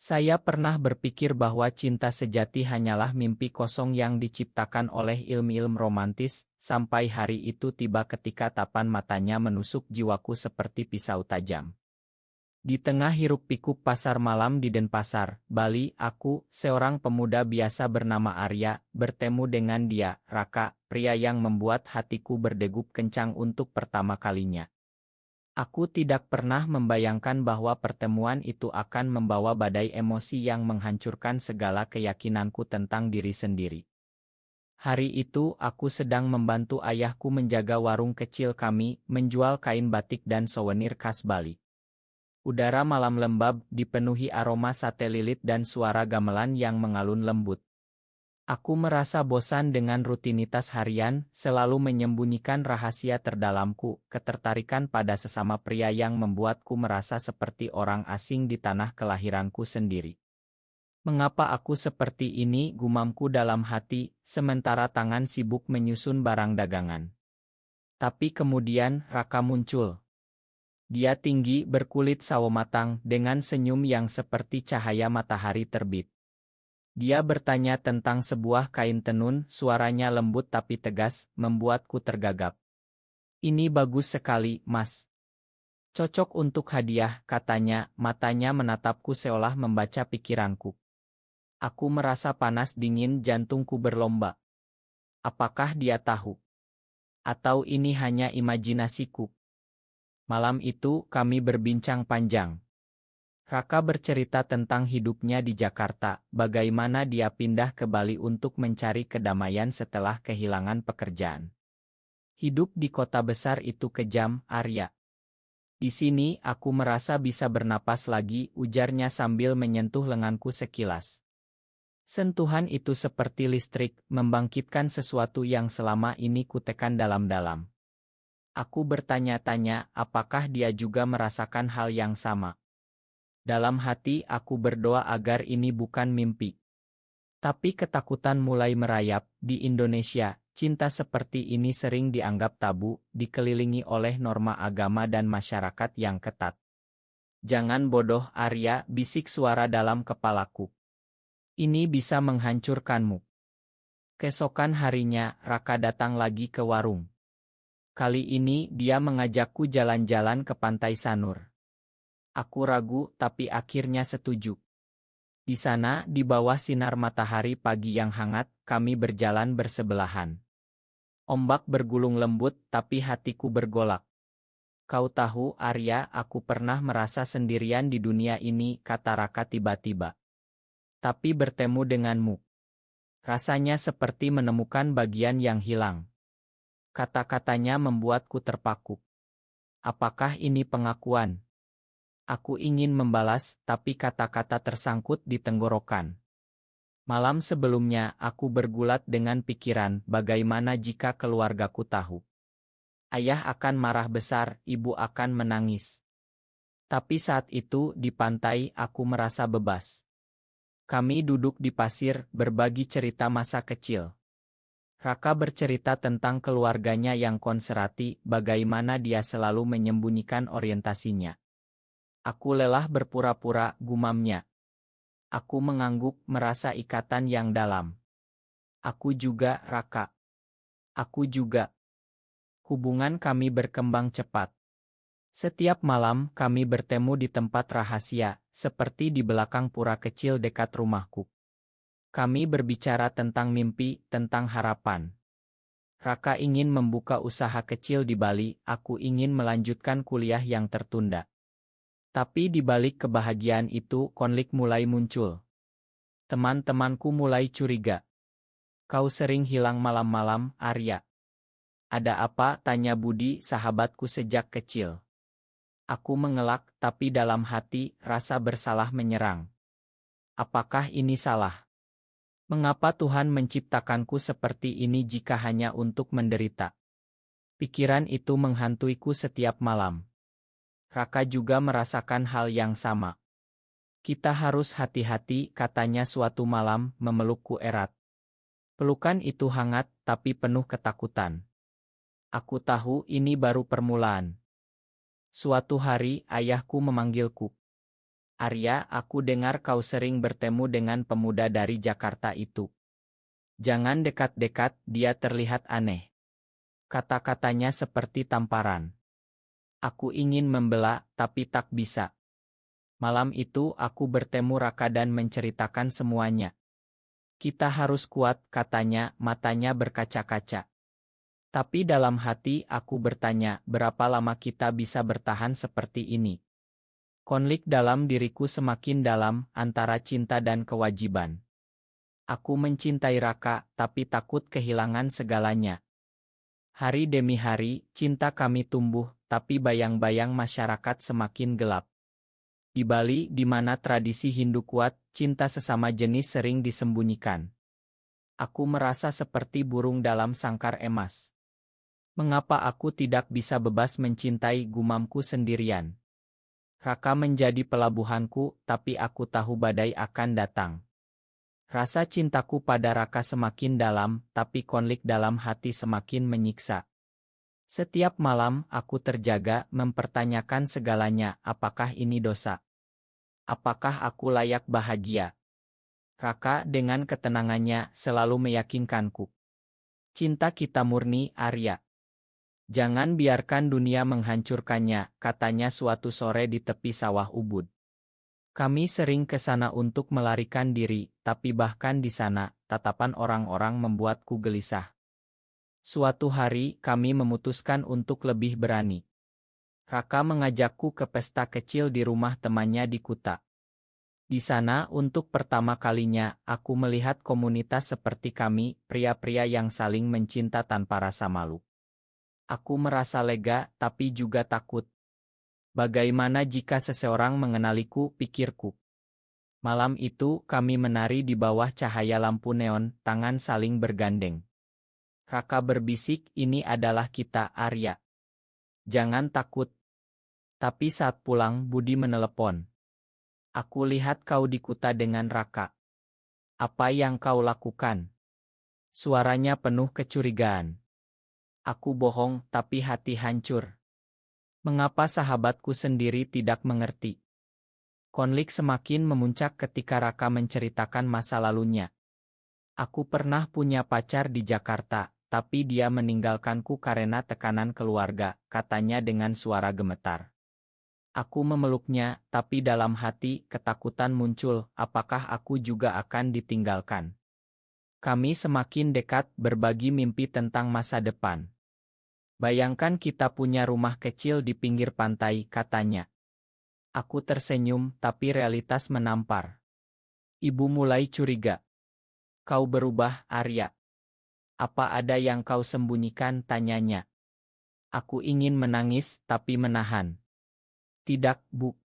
Saya pernah berpikir bahwa cinta sejati hanyalah mimpi kosong yang diciptakan oleh ilmu-ilmu romantis, sampai hari itu tiba ketika tapan matanya menusuk jiwaku seperti pisau tajam. Di tengah hiruk-pikuk pasar malam di Denpasar, Bali, aku, seorang pemuda biasa bernama Arya, bertemu dengan dia, Raka, pria yang membuat hatiku berdegup kencang untuk pertama kalinya. Aku tidak pernah membayangkan bahwa pertemuan itu akan membawa badai emosi yang menghancurkan segala keyakinanku tentang diri sendiri. Hari itu aku sedang membantu ayahku menjaga warung kecil kami, menjual kain batik dan souvenir khas Bali. Udara malam lembab, dipenuhi aroma sate lilit dan suara gamelan yang mengalun lembut. Aku merasa bosan dengan rutinitas harian, selalu menyembunyikan rahasia terdalamku, ketertarikan pada sesama pria yang membuatku merasa seperti orang asing di tanah kelahiranku sendiri. Mengapa aku seperti ini, gumamku dalam hati, sementara tangan sibuk menyusun barang dagangan. Tapi kemudian, Raka muncul. Dia tinggi, berkulit sawo matang, dengan senyum yang seperti cahaya matahari terbit. Dia bertanya tentang sebuah kain tenun, suaranya lembut tapi tegas, membuatku tergagap. "Ini bagus sekali, Mas. Cocok untuk hadiah," katanya, matanya menatapku seolah membaca pikiranku. Aku merasa panas dingin, jantungku berlomba. Apakah dia tahu? Atau ini hanya imajinasiku? Malam itu, kami berbincang panjang. Raka bercerita tentang hidupnya di Jakarta, bagaimana dia pindah ke Bali untuk mencari kedamaian setelah kehilangan pekerjaan. "Hidup di kota besar itu kejam, Arya. Di sini aku merasa bisa bernapas lagi," ujarnya sambil menyentuh lenganku sekilas. Sentuhan itu seperti listrik, membangkitkan sesuatu yang selama ini kutekan dalam-dalam. Aku bertanya-tanya, apakah dia juga merasakan hal yang sama. Dalam hati aku berdoa agar ini bukan mimpi. Tapi ketakutan mulai merayap. Di Indonesia, cinta seperti ini sering dianggap tabu, dikelilingi oleh norma agama dan masyarakat yang ketat. "Jangan bodoh, Arya," bisik suara dalam kepalaku. "Ini bisa menghancurkanmu." Keesokan harinya, Raka datang lagi ke warung. Kali ini dia mengajakku jalan-jalan ke Pantai Sanur. Aku ragu, tapi akhirnya setuju. Di sana, di bawah sinar matahari pagi yang hangat, kami berjalan bersebelahan. Ombak bergulung lembut, tapi hatiku bergolak. "Kau tahu, Arya, aku pernah merasa sendirian di dunia ini," kata Raka tiba-tiba. "Tapi bertemu denganmu, rasanya seperti menemukan bagian yang hilang." Kata-katanya membuatku terpaku. Apakah ini pengakuan? Aku ingin membalas, tapi kata-kata tersangkut di tenggorokan. Malam sebelumnya, aku bergulat dengan pikiran, bagaimana jika keluargaku tahu? Ayah akan marah besar, ibu akan menangis. Tapi saat itu, di pantai, aku merasa bebas. Kami duduk di pasir, berbagi cerita masa kecil. Raka bercerita tentang keluarganya yang konservatif, bagaimana dia selalu menyembunyikan orientasinya. "Aku lelah berpura-pura," gumamnya. Aku mengangguk, merasa ikatan yang dalam. "Aku juga, Raka. Aku juga." Hubungan kami berkembang cepat. Setiap malam kami bertemu di tempat rahasia, seperti di belakang pura kecil dekat rumahku. Kami berbicara tentang mimpi, tentang harapan. Raka ingin membuka usaha kecil di Bali, aku ingin melanjutkan kuliah yang tertunda. Tapi di balik kebahagiaan itu, konflik mulai muncul. Teman-temanku mulai curiga. "Kau sering hilang malam-malam, Arya." "Ada apa?" tanya Budi, sahabatku sejak kecil. Aku mengelak, tapi dalam hati, rasa bersalah menyerang. Apakah ini salah? Mengapa Tuhan menciptakanku seperti ini jika hanya untuk menderita? Pikiran itu menghantuiku setiap malam. Raka juga merasakan hal yang sama. "Kita harus hati-hati," katanya suatu malam, memelukku erat. Pelukan itu hangat, tapi penuh ketakutan. Aku tahu ini baru permulaan. Suatu hari, ayahku memanggilku. Arya, aku dengar kau sering bertemu dengan pemuda dari Jakarta itu. Jangan dekat-dekat, dia terlihat aneh. Kata-katanya seperti tamparan. Aku ingin membela, tapi tak bisa. Malam itu aku bertemu Raka dan menceritakan semuanya. Kita harus kuat, katanya, matanya berkaca-kaca. Tapi dalam hati aku bertanya, berapa lama kita bisa bertahan seperti ini? Konflik dalam diriku semakin dalam, antara cinta dan kewajiban. Aku mencintai Raka, tapi takut kehilangan segalanya. Hari demi hari, cinta kami tumbuh, tapi bayang-bayang masyarakat semakin gelap. Di Bali, di mana tradisi Hindu kuat, cinta sesama jenis sering disembunyikan. Aku merasa seperti burung dalam sangkar emas. Mengapa aku tidak bisa bebas mencintai gumamku sendirian? Raka menjadi pelabuhanku, tapi aku tahu badai akan datang. Rasa cintaku pada Raka semakin dalam, tapi konflik dalam hati semakin menyiksa. Setiap malam aku terjaga mempertanyakan segalanya, apakah ini dosa? Apakah aku layak bahagia? Raka dengan ketenangannya selalu meyakinkanku. Cinta kita murni, Arya. Jangan biarkan dunia menghancurkannya, katanya suatu sore di tepi sawah Ubud. Kami sering ke sana untuk melarikan diri, tapi bahkan di sana, tatapan orang-orang membuatku gelisah. Suatu hari, kami memutuskan untuk lebih berani. Raka mengajakku ke pesta kecil di rumah temannya di Kuta. Di sana, untuk pertama kalinya, aku melihat komunitas seperti kami, pria-pria yang saling mencinta tanpa rasa malu. Aku merasa lega, tapi juga takut. Bagaimana jika seseorang mengenaliku, pikirku. Malam itu, kami menari di bawah cahaya lampu neon, tangan saling bergandeng. Raka berbisik, ini adalah kita, Arya. Jangan takut. Tapi saat pulang, Budi menelepon. Aku lihat kau di Kuta dengan Raka. Apa yang kau lakukan? Suaranya penuh kecurigaan. Aku bohong, tapi hati hancur. Mengapa sahabatku sendiri tidak mengerti? Konflik semakin memuncak ketika Raka menceritakan masa lalunya. Aku pernah punya pacar di Jakarta, tapi dia meninggalkanku karena tekanan keluarga, katanya dengan suara gemetar. Aku memeluknya, tapi dalam hati ketakutan muncul, apakah aku juga akan ditinggalkan? Kami semakin dekat berbagi mimpi tentang masa depan. Bayangkan kita punya rumah kecil di pinggir pantai, katanya. Aku tersenyum, tapi realitas menampar. Ibu mulai curiga. Kau berubah, Arya. Apa ada yang kau sembunyikan, tanyanya. Aku ingin menangis, tapi menahan. Tidak, Bu.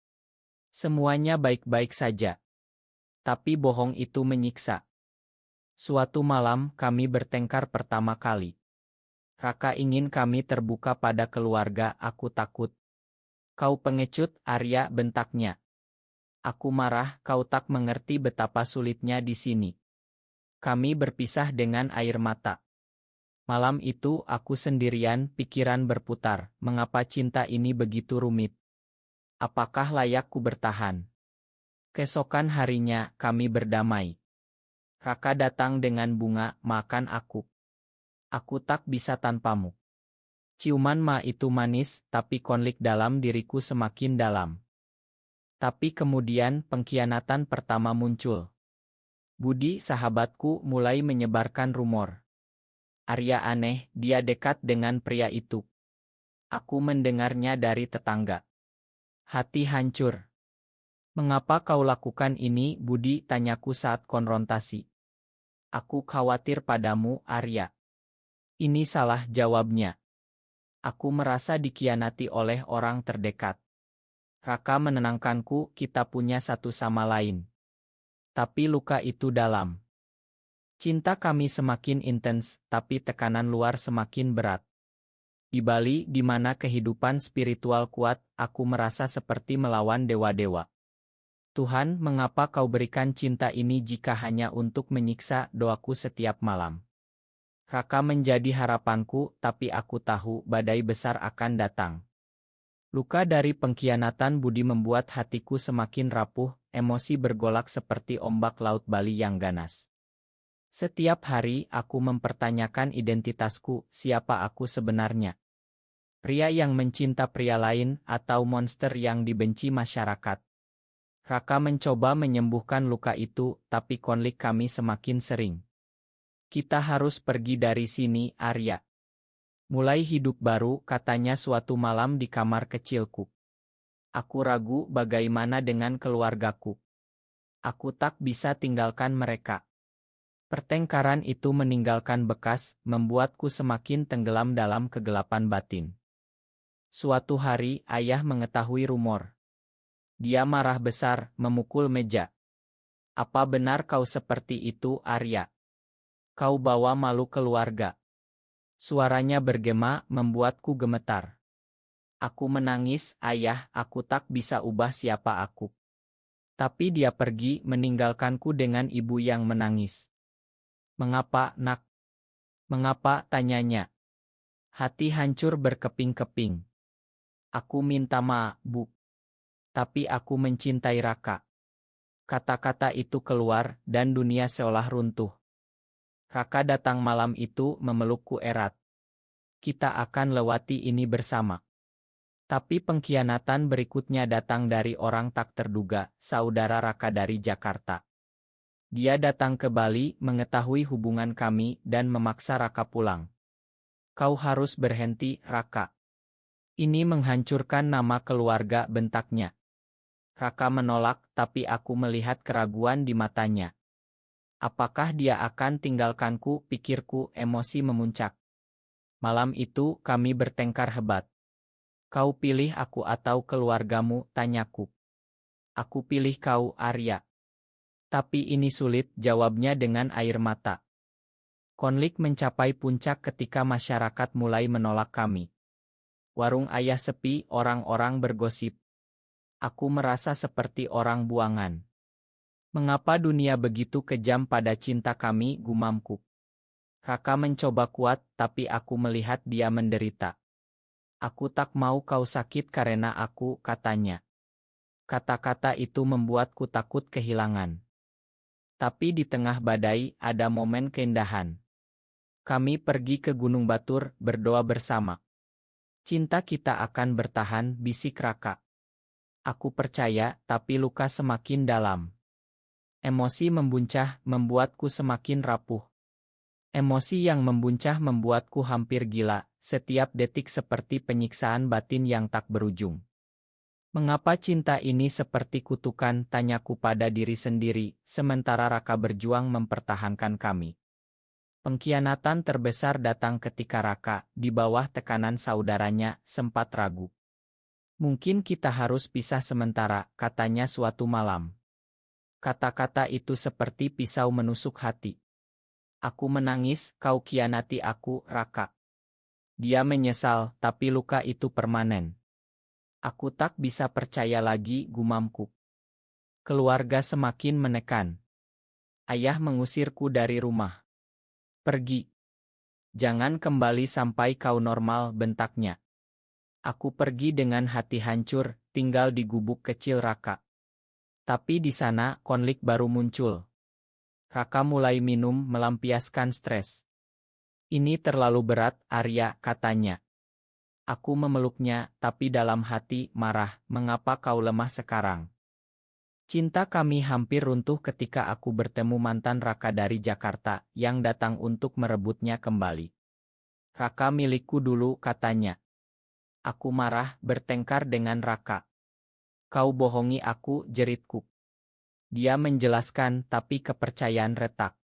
Semuanya baik-baik saja. Tapi bohong itu menyiksa. Suatu malam, kami bertengkar pertama kali. Raka ingin kami terbuka pada keluarga, aku takut. Kau pengecut, Arya, bentaknya. Aku marah, kau tak mengerti betapa sulitnya di sini. Kami berpisah dengan air mata. Malam itu aku sendirian, pikiran berputar, mengapa cinta ini begitu rumit? Apakah layak ku bertahan? Keesokan harinya, kami berdamai. Raka datang dengan bunga, makan aku. Aku tak bisa tanpamu. Ciuman Ma itu manis, tapi konflik dalam diriku semakin dalam. Tapi kemudian pengkhianatan pertama muncul. Budi, sahabatku, mulai menyebarkan rumor. Arya aneh, dia dekat dengan pria itu. Aku mendengarnya dari tetangga. Hati hancur. Mengapa kau lakukan ini, Budi, tanyaku saat konfrontasi. Aku khawatir padamu, Arya. Ini salah, jawabnya. Aku merasa dikhianati oleh orang terdekat. Raka menenangkanku, kita punya satu sama lain. Tapi luka itu dalam. Cinta kami semakin intens, tapi tekanan luar semakin berat. Di Bali, di mana kehidupan spiritual kuat, aku merasa seperti melawan dewa-dewa. Tuhan, mengapa kau berikan cinta ini jika hanya untuk menyiksa, doaku setiap malam. Raka menjadi harapanku, tapi aku tahu badai besar akan datang. Luka dari pengkhianatan budi membuat hatiku semakin rapuh, emosi bergolak seperti ombak laut Bali yang ganas. Setiap hari aku mempertanyakan identitasku, siapa aku sebenarnya. Pria yang mencinta pria lain atau monster yang dibenci masyarakat. Raka mencoba menyembuhkan luka itu, tapi konflik kami semakin sering. Kita harus pergi dari sini, Arya. Mulai hidup baru, katanya suatu malam di kamar kecilku. Aku ragu bagaimana dengan keluargaku. Aku tak bisa tinggalkan mereka. Pertengkaran itu meninggalkan bekas, membuatku semakin tenggelam dalam kegelapan batin. Suatu hari, ayah mengetahui rumor. Dia marah besar, memukul meja. Apa benar kau seperti itu, Arya? Kau bawa malu keluarga. Suaranya bergema, membuatku gemetar. Aku menangis, ayah, aku tak bisa ubah siapa aku. Tapi dia pergi, meninggalkanku dengan ibu yang menangis. Mengapa, nak? Mengapa, tanyanya. Hati hancur berkeping-keping. Aku minta maaf, Bu. Tapi aku mencintai Raka. Kata-kata itu keluar, dan dunia seolah runtuh. Raka datang malam itu memelukku erat. Kita akan lewati ini bersama. Tapi pengkhianatan berikutnya datang dari orang tak terduga, saudara Raka dari Jakarta. Dia datang ke Bali, mengetahui hubungan kami, dan memaksa Raka pulang. Kau harus berhenti, Raka. Ini menghancurkan nama keluarga, bentaknya. Raka menolak, tapi aku melihat keraguan di matanya. Apakah dia akan tinggalkanku, pikirku, emosi memuncak. Malam itu, kami bertengkar hebat. Kau pilih aku atau keluargamu, tanyaku. Aku pilih kau, Arya. Tapi ini sulit, jawabnya dengan air mata. Konflik mencapai puncak ketika masyarakat mulai menolak kami. Warung ayah sepi, orang-orang bergosip. Aku merasa seperti orang buangan. Mengapa dunia begitu kejam pada cinta kami, gumamku. Raka mencoba kuat, tapi aku melihat dia menderita. Aku tak mau kau sakit karena aku, katanya. Kata-kata itu membuatku takut kehilangan. Tapi di tengah badai, ada momen keindahan. Kami pergi ke Gunung Batur, berdoa bersama. Cinta kita akan bertahan, bisik Raka. Aku percaya, tapi luka semakin dalam. Emosi membuncah, membuatku semakin rapuh. Emosi yang membuncah membuatku hampir gila, setiap detik seperti penyiksaan batin yang tak berujung. Mengapa cinta ini seperti kutukan, tanyaku pada diri sendiri, sementara Raka berjuang mempertahankan kami. Pengkhianatan terbesar datang ketika Raka, di bawah tekanan saudaranya, sempat ragu. Mungkin kita harus pisah sementara, katanya suatu malam. Kata-kata itu seperti pisau menusuk hati. Aku menangis, kau khianati aku, Raka. Dia menyesal, tapi luka itu permanen. Aku tak bisa percaya lagi, gumamku. Keluarga semakin menekan. Ayah mengusirku dari rumah. Pergi. Jangan kembali sampai kau normal, bentaknya. Aku pergi dengan hati hancur, tinggal di gubuk kecil Raka. Tapi di sana, konflik baru muncul. Raka mulai minum, melampiaskan stres. Ini terlalu berat, Arya, katanya. Aku memeluknya, tapi dalam hati, marah, mengapa kau lemah sekarang? Cinta kami hampir runtuh ketika aku bertemu mantan Raka dari Jakarta, yang datang untuk merebutnya kembali. Raka milikku dulu, katanya. Aku marah, bertengkar dengan Raka. Kau bohongi aku, jeritku. Dia menjelaskan, tapi kepercayaan retak.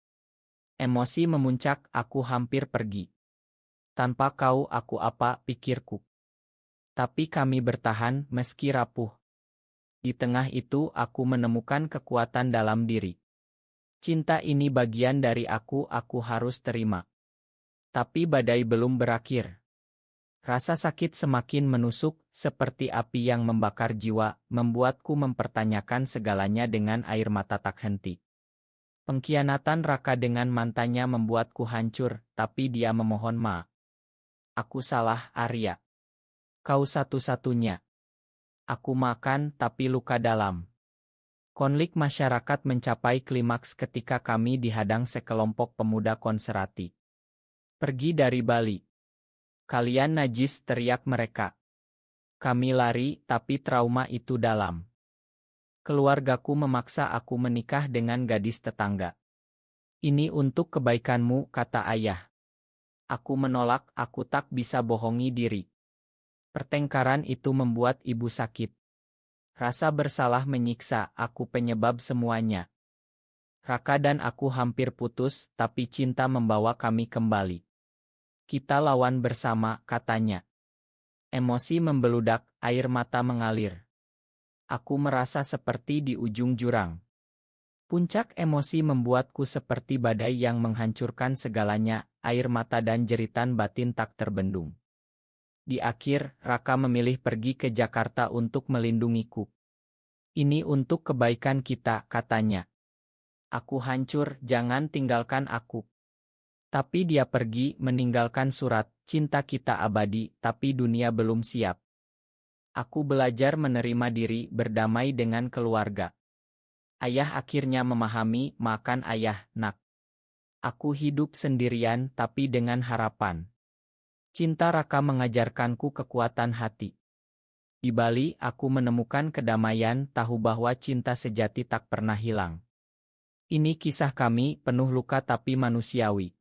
Emosi memuncak, aku hampir pergi. Tanpa kau aku apa, pikirku. Tapi kami bertahan, meski rapuh. Di tengah itu aku menemukan kekuatan dalam diri. Cinta ini bagian dari aku harus terima. Tapi badai belum berakhir. Rasa sakit semakin menusuk, seperti api yang membakar jiwa, membuatku mempertanyakan segalanya dengan air mata tak henti. Pengkhianatan Raka dengan mantannya membuatku hancur, tapi dia memohon maaf. Aku salah, Arya. Kau satu-satunya. Aku makan tapi luka dalam. Konflik masyarakat mencapai klimaks ketika kami dihadang sekelompok pemuda konservatif. Pergi dari Bali. Kalian najis, teriak mereka. Kami lari, tapi trauma itu dalam. Keluargaku memaksa aku menikah dengan gadis tetangga. Ini untuk kebaikanmu, kata ayah. Aku menolak, aku tak bisa bohongi diri. Pertengkaran itu membuat ibu sakit. Rasa bersalah menyiksa, aku penyebab semuanya. Raka dan aku hampir putus, tapi cinta membawa kami kembali. Kita lawan bersama, katanya. Emosi membeludak, air mata mengalir. Aku merasa seperti di ujung jurang. Puncak emosi membuatku seperti badai yang menghancurkan segalanya, air mata dan jeritan batin tak terbendung. Di akhir, Raka memilih pergi ke Jakarta untuk melindungiku. Ini untuk kebaikan kita, katanya. Aku hancur, jangan tinggalkan aku. Tapi dia pergi, meninggalkan surat, cinta kita abadi, tapi dunia belum siap. Aku belajar menerima diri, berdamai dengan keluarga. Ayah akhirnya memahami, makan ayah, nak. Aku hidup sendirian, tapi dengan harapan. Cinta Raka mengajarkanku kekuatan hati. Di Bali, aku menemukan kedamaian, tahu bahwa cinta sejati tak pernah hilang. Ini kisah kami, penuh luka tapi manusiawi.